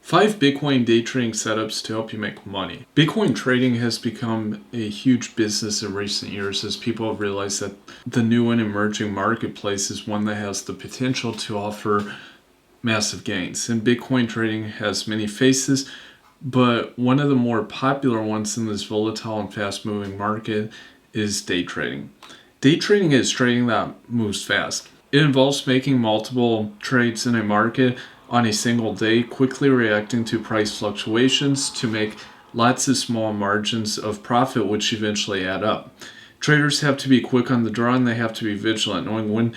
5 Bitcoin day trading setups to help you make money. Bitcoin trading has become a huge business in recent years as people have realized that the new and emerging marketplace is one that has the potential to offer massive gains. And Bitcoin trading has many faces, but one of the more popular ones in this volatile and fast-moving market is day trading. Day trading is trading that moves fast. It involves making multiple trades in a market on a single day, quickly reacting to price fluctuations to make lots of small margins of profit, which eventually add up. Traders have to be quick on the draw and they have to be vigilant, knowing when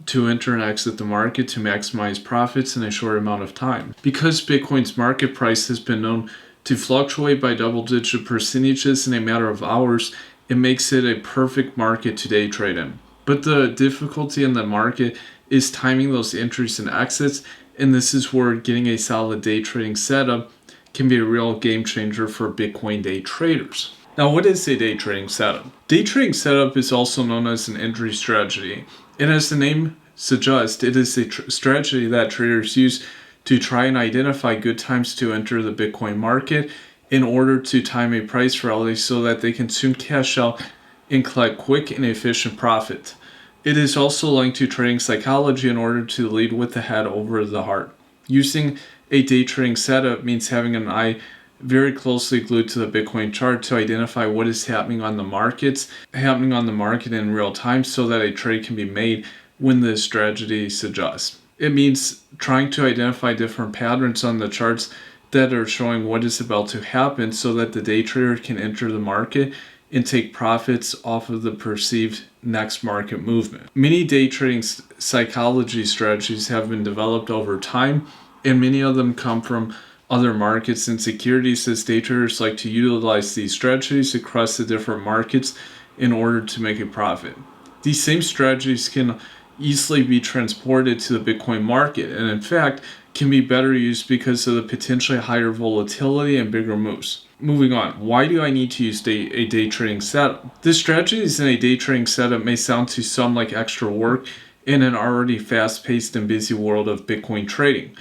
to enter and exit the market to maximize profits in a short amount of time. Because Bitcoin's market price has been known to fluctuate by double-digit percentages in a matter of hours, it makes it a perfect market to day trade in. But the difficulty in the market is timing those entries and exits, and this is where getting a solid day trading setup can be a real game changer for Bitcoin day traders. Now, what is a day trading setup? Day trading setup is also known as an entry strategy. And as the name suggests, it is a strategy that traders use to try and identify good times to enter the Bitcoin market in order to time a price rally so that they can soon cash out and collect quick and efficient profit. It is also linked to trading psychology in order to lead with the head over the heart. Using a day trading setup means having an eye very closely glued to the Bitcoin chart to identify what is happening on the market in real time so that a trade can be made when the strategy suggests. It means trying to identify different patterns on the charts that are showing what is about to happen so that the day trader can enter the market and take profits off of the perceived next market movement. Many day trading psychology strategies have been developed over time, and many of them come from other markets and securities, as day traders like to utilize these strategies across the different markets in order to make a profit. These same strategies can easily be transported to the Bitcoin market, and in fact can be better used because of the potentially higher volatility and bigger moves. Moving on, why do I need to use a day trading setup? The strategies in a day trading setup may sound to some like extra work in an already fast-paced and busy world of Bitcoin trading.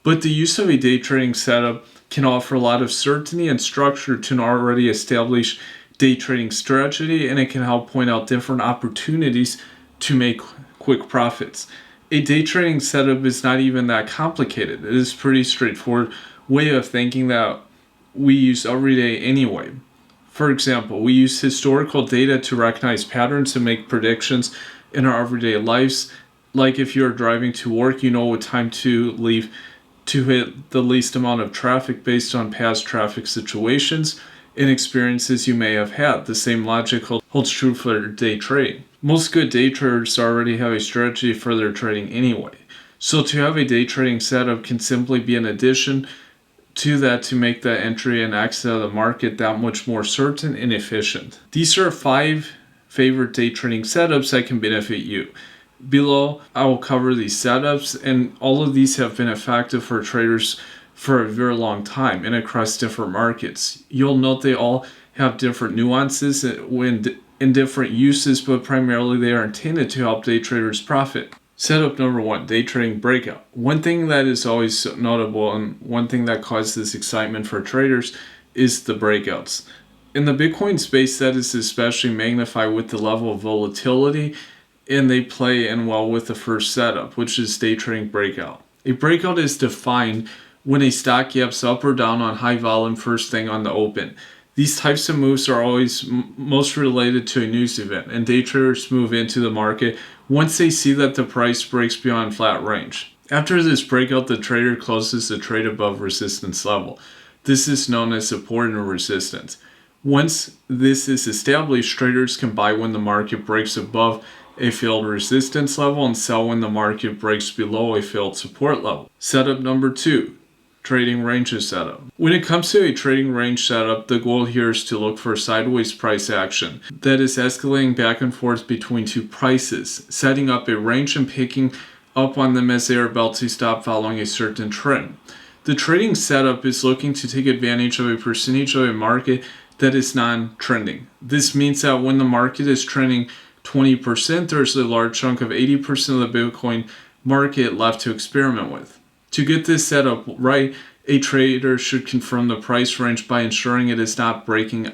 But the use of a day trading setup can offer a lot of certainty and structure to an already established day trading strategy, and it can help point out different opportunities to make quick profits. A day trading setup is not even that complicated. It is a pretty straightforward way of thinking that we use every day anyway. For example, we use historical data to recognize patterns and make predictions in our everyday lives. Like if you're driving to work, you know what time to leave to hit the least amount of traffic based on past traffic situations and experiences you may have had. The same logic holds true for day trading. Most good day traders already have a strategy for their trading anyway. So to have a day trading setup can simply be an addition to that to make that entry and exit of the market that much more certain and efficient. These are 5 favorite day trading setups that can benefit you. Below, I will cover these setups, and all of these have been effective for traders for a very long time and across different markets. You'll note they all have different nuances and different uses, but primarily they are intended to help day traders profit. Setup number 1, day trading breakout. One thing that is always notable and one thing that causes excitement for traders is the breakouts. In the Bitcoin space, that is especially magnified with the level of volatility, and they play in well with the first setup, which is day trading breakout. A breakout is defined when a stock gaps up or down on high volume first thing on the open. These types of moves are always most related to a news event, and day traders move into the market once they see that the price breaks beyond flat range. After this breakout, the trader closes the trade above resistance level. This is known as support and resistance. Once this is established, traders can buy when the market breaks above a failed resistance level and sell when the market breaks below a failed support level. Setup number 2, trading ranges setup. When it comes to a trading range setup, the goal here is to look for sideways price action that is escalating back and forth between two prices, setting up a range and picking up on them as they are about to stop following a certain trend. The trading setup is looking to take advantage of a percentage of a market that is non-trending. This means that when the market is trending 20%, there's a large chunk of 80% of the Bitcoin market left to experiment with. To get this set up right, A trader should confirm the price range by ensuring it is not breaking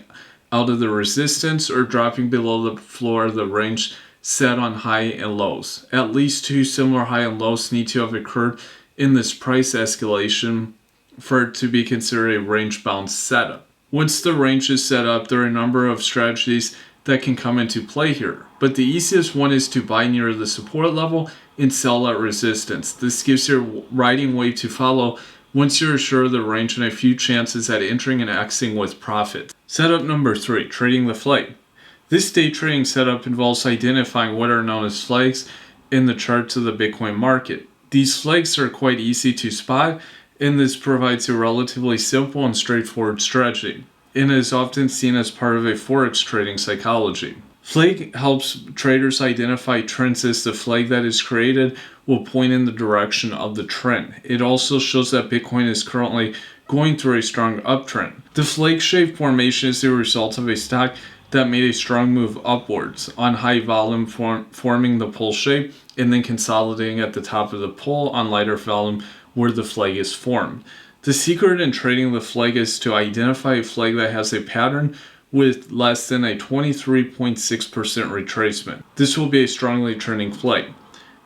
out of the resistance or dropping below the floor of the range set on high and lows. At least two similar high and lows need to have occurred in this price escalation for it to be considered a range-bound setup. Once the range is set up, there are a number of strategies that can come into play here, but the easiest one is to buy near the support level and sell at resistance. This gives you a riding wave to follow once you're sure of the range and a few chances at entering and exiting with profit. Setup number 3, trading the flag. This day trading setup involves identifying what are known as flags in the charts of the Bitcoin market. These flags are quite easy to spot, and this provides a relatively simple and straightforward strategy, and is often seen as part of a forex trading psychology. Flag helps traders identify trends as the flag that is created will point in the direction of the trend. It also shows that Bitcoin is currently going through a strong uptrend. The flag shape formation is the result of a stock that made a strong move upwards on high volume, forming the pull shape and then consolidating at the top of the pull on lighter volume where the flag is formed. The secret in trading the flag is to identify a flag that has a pattern with less than a 23.6% retracement. This will be a strongly trending flag.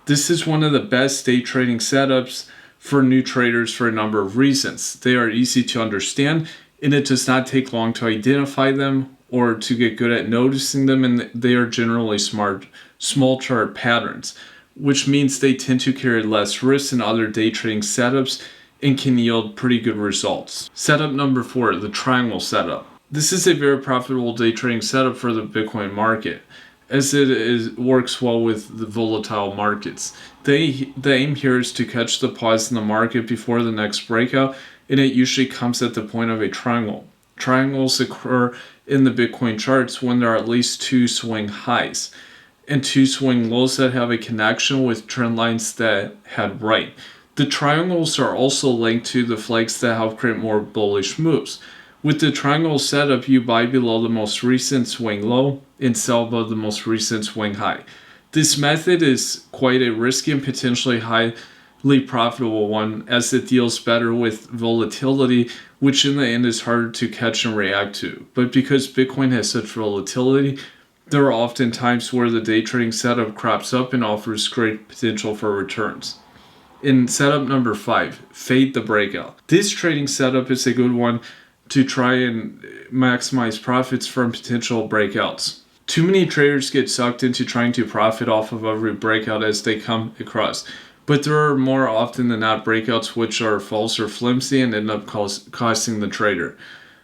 This is one of the best day trading setups for new traders for a number of reasons. They are easy to understand, and it does not take long to identify them or to get good at noticing them, and they are generally small chart patterns, which means they tend to carry less risk than other day trading setups and can yield pretty good results. Setup number 4, the triangle setup. This is a very profitable day trading setup for the Bitcoin market, as it works well with the volatile markets. The aim here is to catch the pause in the market before the next breakout, and it usually comes at the point of a triangle. Triangles occur in the Bitcoin charts when there are at least two swing highs and two swing lows that have a connection with trend lines that head right. The triangles are also linked to the flags that help create more bullish moves. With the triangle setup, you buy below the most recent swing low and sell above the most recent swing high. This method is quite a risky and potentially highly profitable one, as it deals better with volatility, which in the end is harder to catch and react to. But because Bitcoin has such volatility, there are often times where the day trading setup crops up and offers great potential for returns. In setup number 5, fade the breakout. This trading setup is a good one to try and maximize profits from potential breakouts. Too many traders get sucked into trying to profit off of every breakout as they come across, but there are more often than not breakouts which are false or flimsy and end up costing the trader.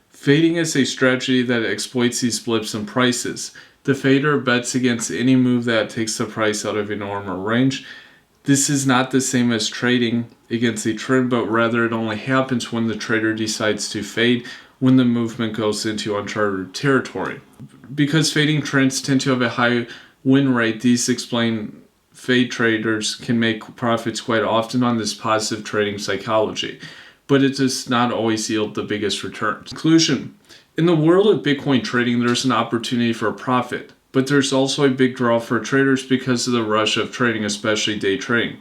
Fading is a strategy that exploits these blips in prices. The fader bets against any move that takes the price out of a normal range. This is not the same as trading against a trend, but rather it only happens when the trader decides to fade when the movement goes into uncharted territory. Because fading trends tend to have a high win rate, these explain fade traders can make profits quite often on this positive trading psychology, but it does not always yield the biggest returns. Conclusion: in the world of Bitcoin trading, there's an opportunity for profit. But there's also a big draw for traders because of the rush of trading, especially day trading.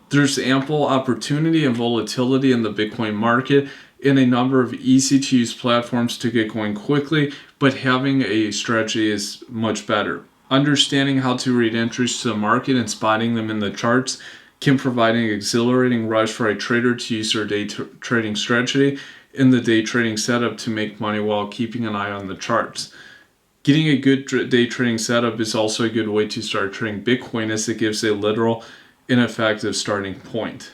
There's ample opportunity and volatility in the Bitcoin market and a number of easy-to-use platforms to get going quickly, but having a strategy is much better. Understanding how to read entries to the market and spotting them in the charts can provide an exhilarating rush for a trader to use their day trading strategy in the day trading setup to make money while keeping an eye on the charts. Getting a good day trading setup is also a good way to start trading Bitcoin, as it gives a literal and effective starting point.